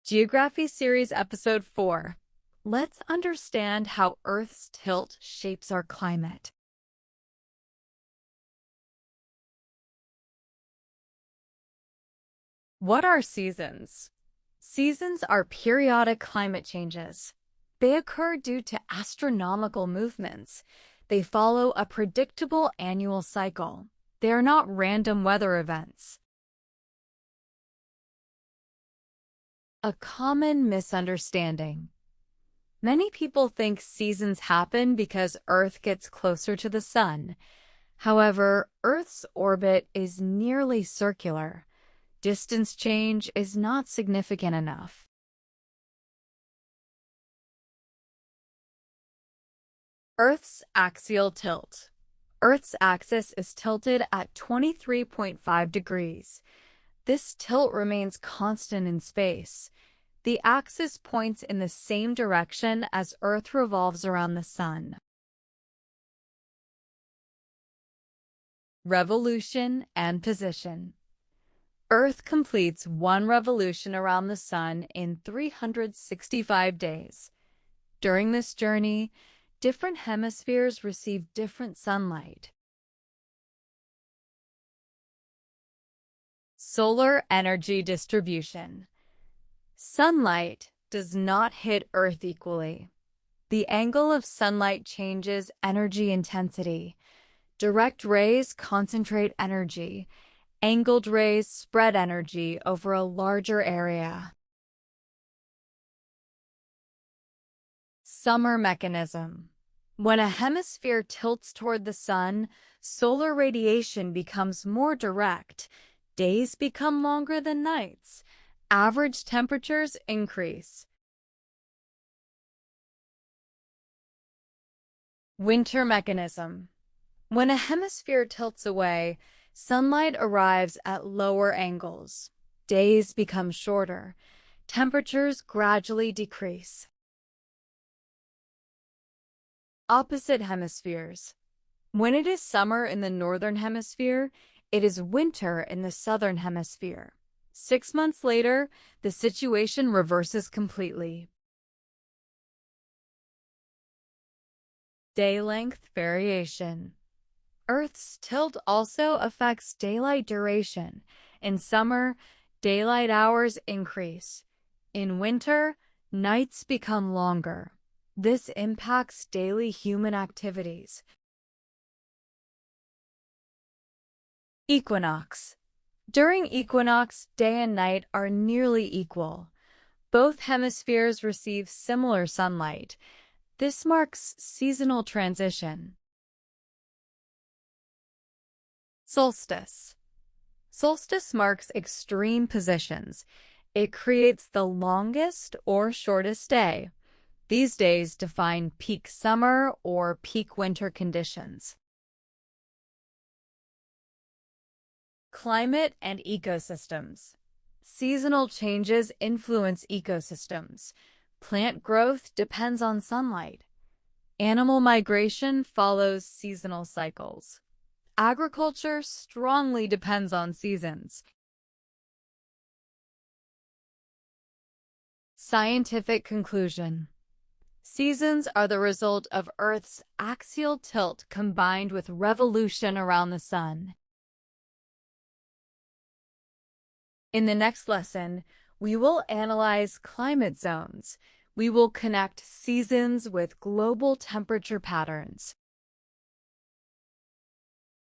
Geography Series Episode 4. Let's understand how Earth's tilt shapes our climate. What are seasons? Seasons are periodic climate changes. They occur due to astronomical movements. They follow a predictable annual cycle. They are not random weather events. A common misunderstanding. Many people think seasons happen because Earth gets closer to the Sun. However, Earth's orbit is nearly circular. Distance change is not significant enough. Earth's axial tilt. Earth's axis is tilted at 23.5 degrees. This tilt remains constant in space. The axis points in the same direction as Earth revolves around the Sun. Revolution and position. Earth completes one revolution around the Sun in 365 days. During this journey, different hemispheres receive different sunlight. Solar energy distribution. Sunlight does not hit Earth equally. The angle of sunlight changes energy intensity. Direct rays concentrate energy. Angled rays spread energy over a larger area. Summer mechanism. When a hemisphere tilts toward the Sun, solar radiation becomes more direct. Days become longer than nights. Average temperatures increase. Winter mechanism. When a hemisphere tilts away, sunlight arrives at lower angles. Days become shorter. Temperatures gradually decrease. Opposite hemispheres. When it is summer in the northern hemisphere, it is winter in the southern hemisphere. 6 months later, the situation reverses completely. Day length variation. Earth's tilt also affects daylight duration. In summer, daylight hours increase. In winter, nights become longer. This impacts daily human activities. Equinox. During equinox, day and night are nearly equal. Both hemispheres receive similar sunlight. This marks seasonal transition. Solstice. Solstice marks extreme positions. It creates the longest or shortest day. These days define peak summer or peak winter conditions. Climate and ecosystems. Seasonal changes influence ecosystems. Plant growth depends on sunlight. Animal migration follows seasonal cycles. Agriculture strongly depends on seasons. Scientific conclusion. Seasons are the result of Earth's axial tilt combined with revolution around the Sun. In the next lesson, we will analyze climate zones. We will connect seasons with global temperature patterns.